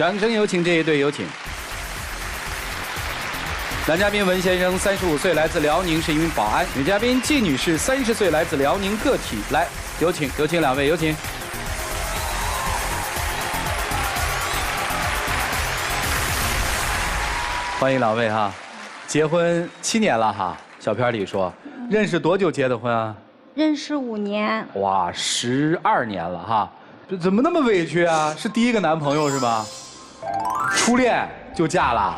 掌声有请这一对，有请。男嘉宾文先生35岁，来自辽宁，是一名保安；女嘉宾季女士30岁，来自辽宁个体。来，有请两位，有请。欢迎两位哈，结婚7年了哈，小片里说，认识多久结的婚啊？认识5年。哇，12年了哈，这怎么那么委屈啊？是第一个男朋友是吧？初恋就嫁了，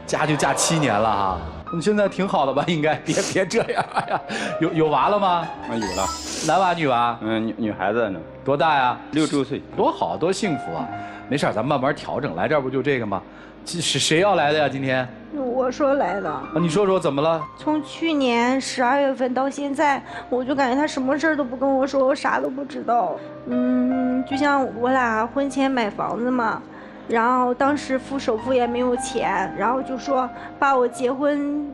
嫁就嫁7年了哈。你现在挺好的吧？应该别这样呀。有娃了吗？啊，有了。男娃女娃？女孩子呢。多大呀？6周岁。多好，多幸福啊！没事，咱慢慢调整。来这儿不就这个吗？是谁要来的呀？今天？我说来的。啊，你说怎么了？从去年12月份到现在，我就感觉他什么事儿都不跟我说，我啥都不知道。就像我俩婚前买房子嘛。然后当时付首付也没有钱，然后就说把我结婚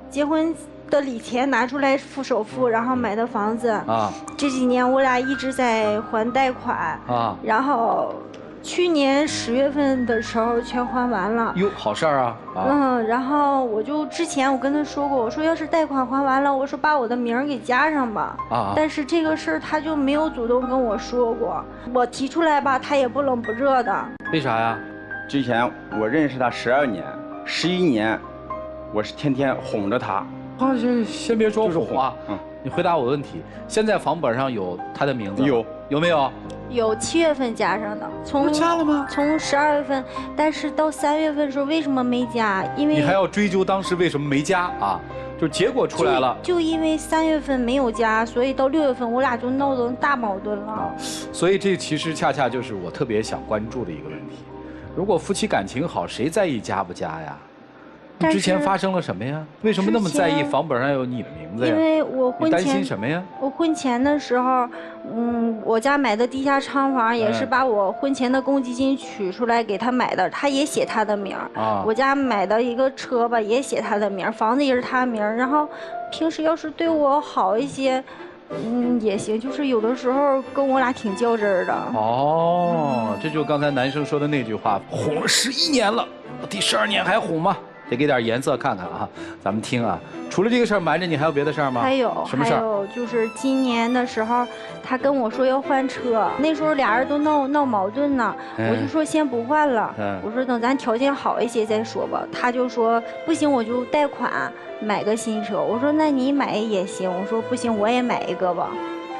的礼钱拿出来付首付，然后买的房子啊。这几年我俩一直在还贷款啊，然后去年10月份的时候全还完了。哟，好事儿啊！然后之前我跟他说过，我说要是贷款还完了，我说把我的名儿给加上吧。啊。但是这个事儿他就没有主动跟我说过，我提出来吧，他也不冷不热的。为啥呀？之前我认识他12年，11年，我是天天哄着他。啊，先别说哄啊，你回答我问题。现在房本上有他的名字？有没有？有7月份加上的，加了吗？从12月份，但是到3月份的时候为什么没加？因为你还要追究当时为什么没加啊？就结果出来了，就因为3月份没有加，所以到6月份我俩就闹得大矛盾了。所以这其实恰恰就是我特别想关注的一个问题。如果夫妻感情好，谁在意加不加呀？之前发生了什么呀？为什么那么在意房本上有你的名字呀？因为我婚前担心什么呀？我婚前的时候，我家买的地下厂房也是把我婚前的公积金取出来给他买的，他也写他的名儿。啊。我家买的一个车吧，也写他的名儿，房子也是他名儿。然后平时要是对我好一些。也行，就是有的时候跟我俩挺较真儿的。哦，这就刚才男生说的那句话，哄了11年了，第12年还哄吗？得给点颜色看看啊！咱们听啊，除了这个事儿瞒着你，还有别的事儿吗？还有什么事儿？还有就是今年的时候，他跟我说要换车，那时候俩人都闹矛盾呢，我就说先不换了，我说等咱条件好一些再说吧。他就说不行，我就贷款买个新车。我说那你买也行，我说不行，我也买一个吧。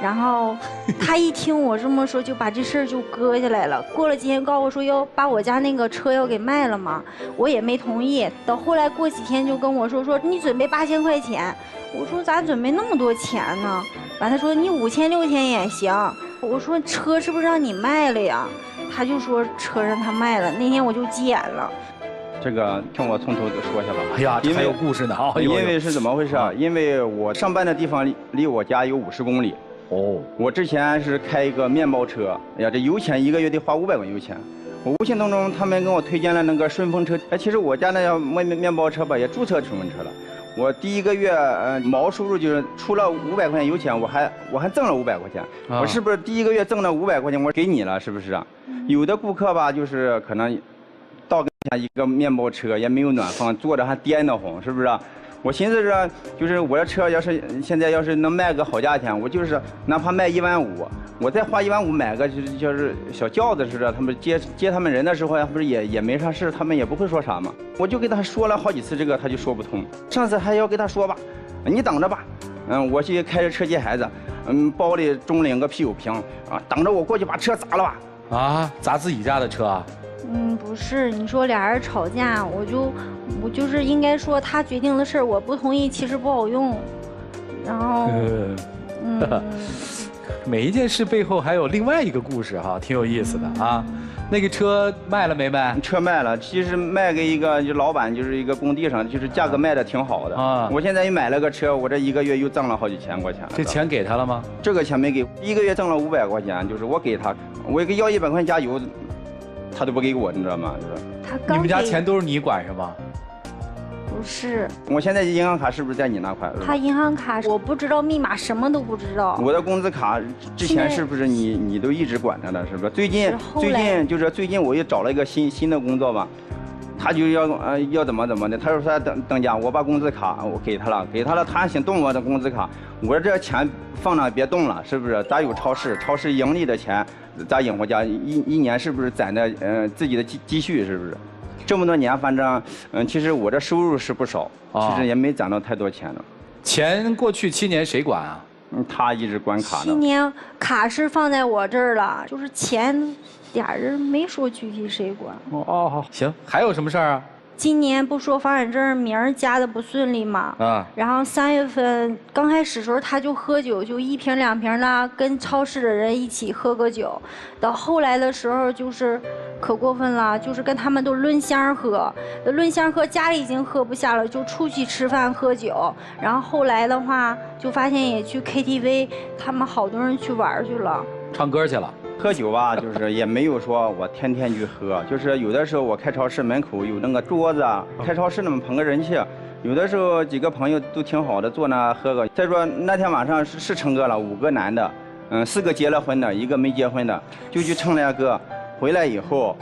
然后他一听我这么说，就把这事儿就搁下来了。过了几天告我说要把我家那个车要给卖了嘛，我也没同意。到后来过几天就跟我说你准备8000块钱，我说咋准备那么多钱呢？完他说你5000、6000也行。我说车是不是让你卖了呀？他就说车让他卖了。那天我就急眼了。这个听我从头说下吧。哎呀，还有故事呢啊！因为是怎么回事啊？因为我上班的地方离我家有50公里。哦，我之前是开一个面包车，哎呀，这油钱1个月得花500块油钱。我无形当中他们给我推荐了那个顺风车，其实我家那面包车吧也注册顺风车了。我第1个月毛收入就是除了500块钱油钱，我还挣了500块钱。我是不是第1个月挣了500块钱我给你了，是不是啊？有的顾客吧就是可能到跟前一个面包车也没有暖风，坐着还颠得慌，是不是啊？我寻思着，就是我的车现在要是能卖个好价钱，我就是哪怕卖15000，我再花15000买个就是小轿子似的，他们接他们人的时候，不是也没啥事，他们也不会说啥嘛。我就给他说了好几次这个，他就说不通。上次还要给他说吧，你等着吧，我去开着车接孩子，包里中领个啤酒瓶啊，等着我过去把车砸了吧。啊，砸自己家的车啊？不是，你说俩人吵架，我就是应该说他决定的事儿，我不同意，其实不好用。然后，每一件事背后还有另外一个故事哈，挺有意思的啊。那个车卖了没卖？车卖了，其实卖给一个就老板，就是一个工地上，就是价格卖的挺好的啊。我现在又买了个车，我这1个月又挣了好几千块钱了。这钱给他了吗？这个钱没给，1个月挣了500块钱，就是我给他，我给要100块钱加油。他都不给我，你知道吗？你们家钱都是你管是吗？不不是。我现在银行卡是不是在你那块？他银行卡我不知道密码，什么都不知道。我的工资卡之前是不是你都一直管着的？是不是？最近我又找了一个新的工作吧。他就要怎么的，他说等家，我把工资卡我给他了，他还想动我的工资卡，我说这钱放那别动了，是不是？咱有超市盈利的钱，咱养活家，一年是不是攒的自己的积蓄，是不是？这么多年，反正其实我这收入是不少，其实也没攒到太多钱呢。钱过去7年谁管啊？他一直管卡呢。7年卡是放在我这儿了，就是钱。俩人没说具体谁管。哦，行，还有什么事儿啊？今年不说房产证名儿加的不顺利嘛，然后3月份刚开始的时候他就喝酒，就1瓶2瓶的跟超市的人一起喝个酒，到后来的时候就是可过分了，就是跟他们都轮箱喝，家里已经喝不下了，就出去吃饭喝酒，然后后来的话就发现也去 KTV， 他们好多人去玩去了，唱歌去了。喝酒吧，就是也没有说我天天去喝，就是有的时候我开超市门口有那个桌子啊，开超市那么捧个人气，有的时候几个朋友都挺好的，坐那喝个。再说那天晚上是成歌了，5个男的，4个结了婚的，1个没结婚的，就去唱那歌。回来以后，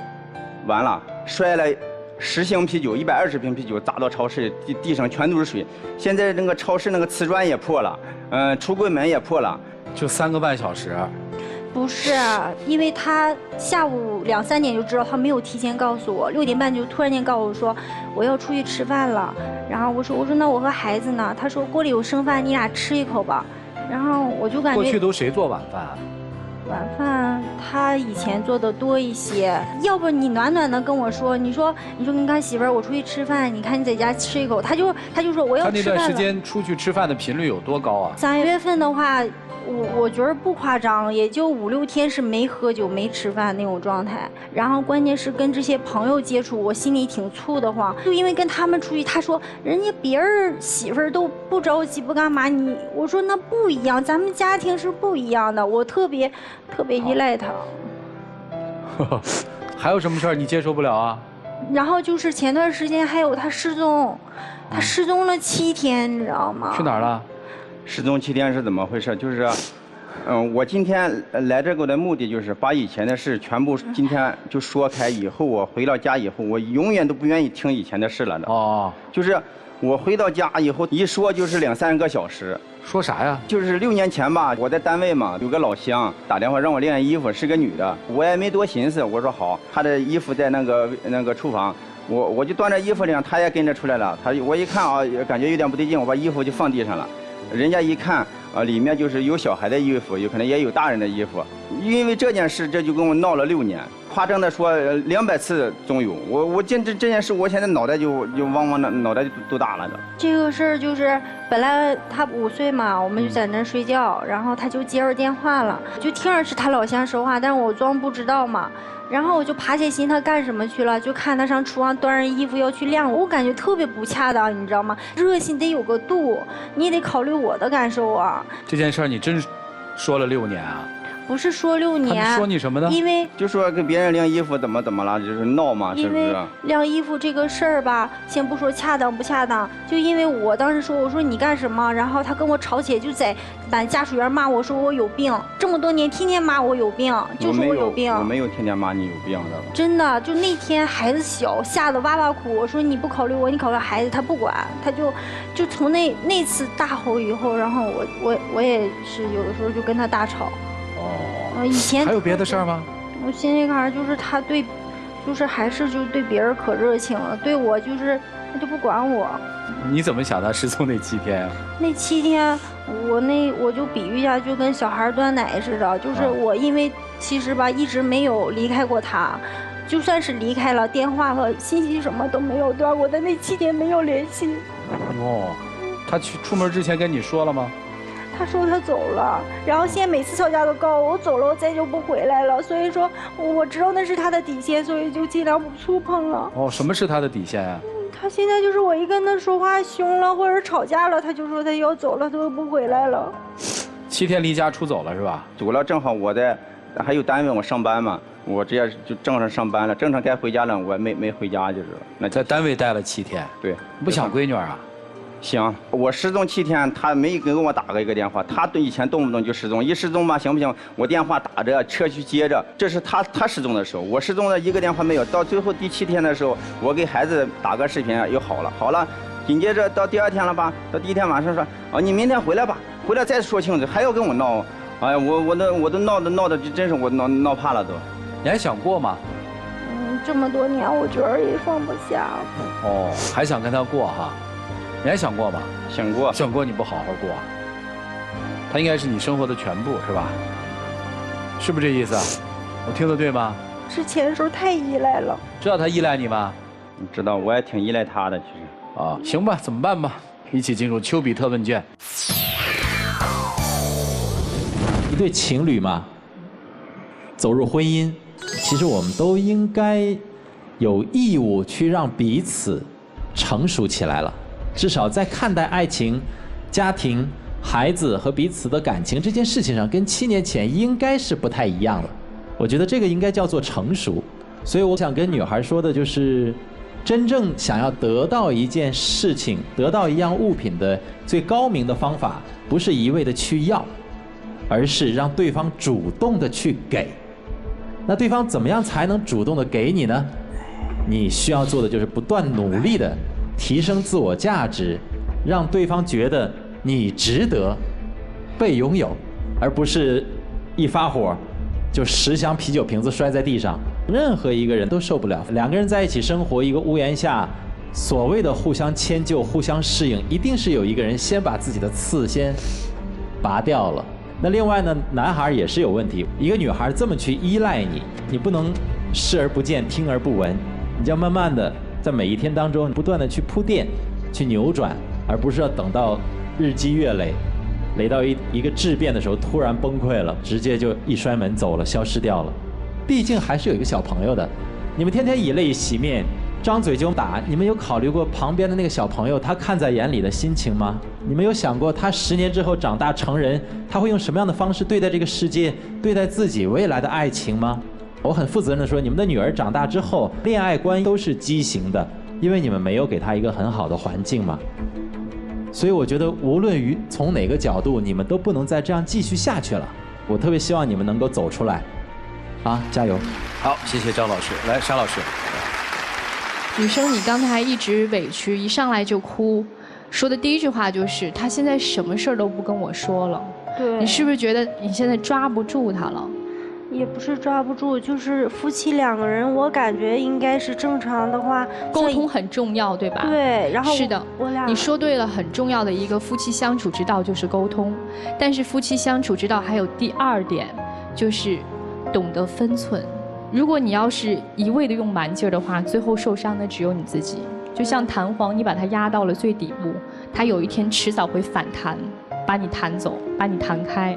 完了摔了10箱啤酒，120瓶啤酒砸到超市地上全都是水。现在那个超市那个瓷砖也破了，橱柜门也破了。就3个半小时。不是，因为他下午2、3点就知道，他没有提前告诉我，6点半就突然间告诉我说我要出去吃饭了。然后我说那我和孩子呢？他说锅里有剩饭，你俩吃一口吧。然后我就感觉过去都谁做晚饭？晚饭他以前做的多一些，要不你暖暖的跟我说，你说你看媳妇儿，我出去吃饭，你看你在家吃一口，他就说我要吃饭了。他那段时间出去吃饭的频率有多高啊？3月份的话。我觉得不夸张，也就5、6天是没喝酒、没吃饭那种状态。然后关键是跟这些朋友接触，我心里挺怵得慌。就因为跟他们出去，他说人家别人媳妇儿都不着急不干嘛，我说那不一样，咱们家庭是不一样的，我特别依赖他。还有什么事儿你接受不了啊？然后就是前段时间还有他失踪了7天，你知道吗？去哪儿了？失踪7天是怎么回事？就是，我今天来这个的目的就是把以前的事全部今天就说开。以后我回到家以后，我永远都不愿意听以前的事了的。哦，就是我回到家以后一说就是2、3个小时。说啥呀？就是6年前吧，我在单位嘛，有个老乡打电话让我晾衣服，是个女的，我也没多寻思，我说好，她的衣服在那个厨房。我就端着衣服晾，她也跟着出来了。我一看啊，感觉有点不对劲，我把衣服就放地上了。人家一看，里面就是有小孩的衣服，有可能也有大人的衣服。因为这件事，这就跟我闹了6年。夸张的说，200次总有。我这件事，我现在脑袋就汪的，脑袋都大了的。这个事儿就是本来他5岁嘛，我们就在那睡觉，然后他就接着电话了，就听着是他老乡说话，但是我装不知道嘛。然后我就爬起心他干什么去了，就看他上厨房端着衣服要去晾，我感觉特别不恰当，你知道吗？热心得有个度，你也得考虑我的感受啊。这件事儿你真说了6年啊？不是说6年。他们说你什么呢？因为就说跟别人晾衣服怎么了，就是闹嘛，是不是？因为晾衣服这个事儿吧，先不说恰当不恰当，就因为我当时我说你干什么，然后他跟我吵起来，就在咱家属院骂我说我有病，这么多年天天骂我有病，就说我有病。我没有天天骂你有病的。真的，就那天孩子小，吓得哇哇哭。我说你不考虑我，你考虑孩子，他不管，他就从那次大吼以后，然后我也是有的时候就跟他大吵。哦，以前还有别的事儿吗？我心里感觉就是他对，就是还是就对别人可热情了，对我就是他就不管我。你怎么想他失踪那7天啊？那7天，我就比喻一下，就跟小孩断奶似的，就是我因为其实吧一直没有离开过他，就算是离开了，电话和信息什么都没有断过，但那7天没有联系。哦，他出门之前跟你说了吗？他说他走了，然后现在每次吵架都告我走了，我再就不回来了。所以说我知道那是他的底线，所以就尽量不触碰了。哦，什么是他的底线啊？他现在就是我一跟他说话凶了，或者吵架了，他就说他要走了，他都不回来了。7天离家出走了是吧？走了，正好我还有单位我上班嘛，我直接就正常上班了，正常该回家了，我没回家就是。那在单位待了7天。对。不想闺女啊？行，我失踪7天，他没给我打过一个电话。他以前动不动就失踪，一失踪吧，行不行？我电话打着，车去接着。这是他失踪的时候，我失踪的一个电话没有。到最后第7天的时候，我给孩子打个视频又好了。紧接着到第2天了吧？到第1天晚上说，哦，你明天回来吧，回来再说清楚，还要跟我闹。哎呀，我都闹的，就真是我闹怕了都。你还想过吗？这么多年，我觉得也放不下。哦，还想跟他过哈？你还想过吗？想过，你不好好过，他应该是你生活的全部，是吧？是不是这意思啊？我听得对吗？之前的时候太依赖了。知道他依赖你吗？你知道，我也挺依赖他的，其实。啊，行吧，怎么办吧？一起进入丘比特问卷。一对情侣嘛，走入婚姻，其实我们都应该有义务去让彼此成熟起来了。至少在看待爱情、家庭、孩子和彼此的感情这件事情上，跟7年前应该是不太一样了。我觉得这个应该叫做成熟。所以我想跟女孩说的就是，真正想要得到一件事情、得到一样物品的最高明的方法，不是一味的去要，而是让对方主动的去给。那对方怎么样才能主动的给你呢？你需要做的就是不断努力的提升自我价值，让对方觉得你值得被拥有，而不是一发火就10箱啤酒瓶子摔在地上。任何一个人都受不了。2个人在一起生活，一个屋檐下，所谓的互相迁就、互相适应，一定是有一个人先把自己的刺先拔掉了。那另外呢，男孩也是有问题。一个女孩这么去依赖你，你不能视而不见、听而不闻，你就要慢慢的在每一天当中不断的去铺垫、去扭转，而不是要等到日积月累，累到一个质变的时候突然崩溃了，直接就一摔门走了，消失掉了。毕竟还是有一个小朋友的，你们天天以泪洗面，张嘴就打，你们有考虑过旁边的那个小朋友他看在眼里的心情吗？你们有想过他10年之后长大成人，他会用什么样的方式对待这个世界，对待自己未来的爱情吗？我很负责任的说，你们的女儿长大之后，恋爱观都是畸形的，因为你们没有给她一个很好的环境嘛。所以我觉得无论于从哪个角度，你们都不能再这样继续下去了。我特别希望你们能够走出来，啊，加油！好，谢谢张老师。来，沙老师。女生，你刚才一直委屈，一上来就哭，说的第一句话就是他现在什么事儿都不跟我说了。对。你是不是觉得你现在抓不住他了？也不是抓不住，就是夫妻2个人，我感觉应该是正常的话，沟通很重要，对吧？对，然后是的，你说对了，很重要的一个夫妻相处之道就是沟通，但是夫妻相处之道还有第2点，就是懂得分寸。如果你要是一味的用蛮劲儿的话，最后受伤的只有你自己。就像弹簧，你把它压到了最底部，它有一天迟早会反弹，把你弹走，把你弹开。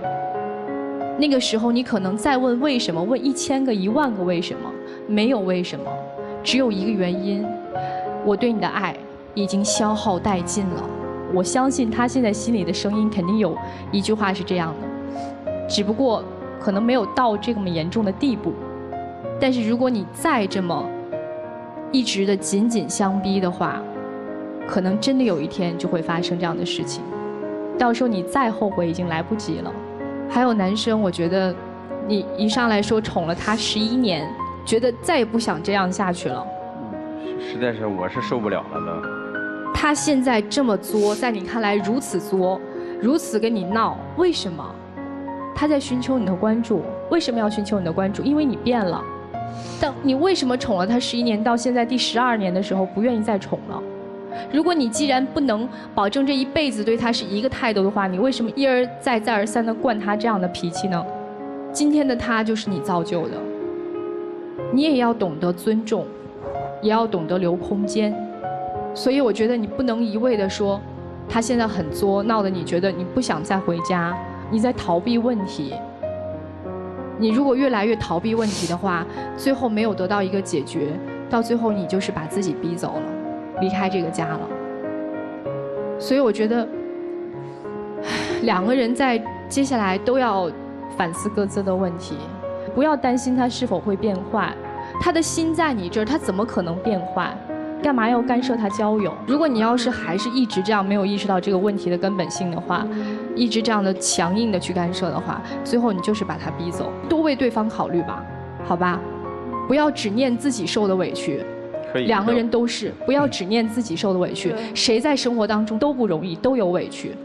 那个时候，你可能再问为什么，问1000个、10000个为什么，没有为什么，只有一个原因：我对你的爱已经消耗殆尽了。我相信他现在心里的声音肯定有一句话是这样的，只不过可能没有到这么严重的地步。但是如果你再这么一直的紧紧相逼的话，可能真的有一天就会发生这样的事情，到时候你再后悔已经来不及了。还有男生，我觉得你一上来说宠了他11年，觉得再也不想这样下去了。实在是我是受不了了都。他现在这么作，在你看来如此作，如此跟你闹，为什么？他在寻求你的关注。为什么要寻求你的关注？因为你变了。但你为什么宠了他11年，到现在第12年的时候不愿意再宠了？如果你既然不能保证这一辈子对他是一个态度的话，你为什么一而再再而三地惯他这样的脾气呢？今天的他就是你造就的，你也要懂得尊重，也要懂得留空间。所以我觉得你不能一味地说他现在很作，闹得你觉得你不想再回家，你在逃避问题。你如果越来越逃避问题的话，最后没有得到一个解决，到最后你就是把自己逼走了，离开这个家了。所以我觉得2个人在接下来都要反思各自的问题。不要担心他是否会变坏，他的心在你这儿，他怎么可能变坏？干嘛要干涉他交友？如果你要是还是一直这样没有意识到这个问题的根本性的话，一直这样的强硬的去干涉的话，最后你就是把他逼走。多为对方考虑吧，好吧？不要只念自己受的委屈。两个人都是，不要只念自己受的委屈。谁在生活当中都不容易，都有委屈。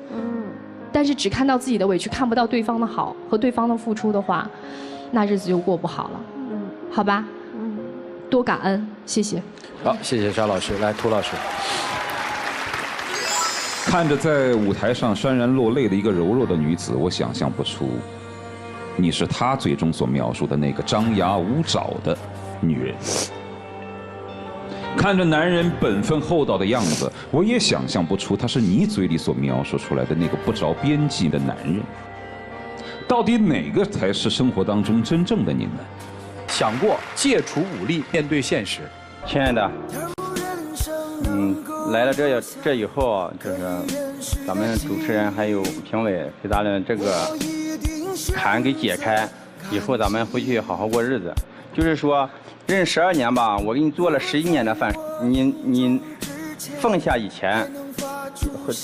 但是只看到自己的委屈，看不到对方的好和对方的付出的话，那日子就过不好了。好吧？多感恩，谢谢。好，谢谢沙老师。来，涂老师。看着在舞台上潸然落泪的一个柔弱的女子，我想象不出，你是她最终所描述的那个张牙舞爪的女人。看着男人本分厚道的样子，我也想象不出他是你嘴里所描述出来的那个不着边际的男人。到底哪个才是生活当中真正的你们？想过戒除武力，面对现实。亲爱的，来了这以后啊，就是咱们主持人还有评委给咱们这个坎给解开，以后咱们回去好好过日子。就是说，认12年吧，我给你做了11年的饭，你放下以前，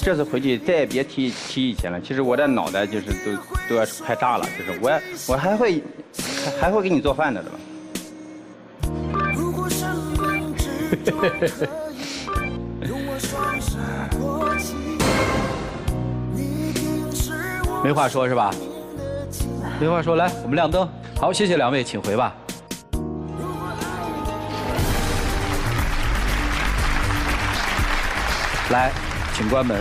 这次回去再也别提以前了。其实我的脑袋就是都要快炸了，就是我还会给你做饭的，对吧？没话说是吧？没话说，来，我们亮灯。好，谢谢两位，请回吧。来，请关门。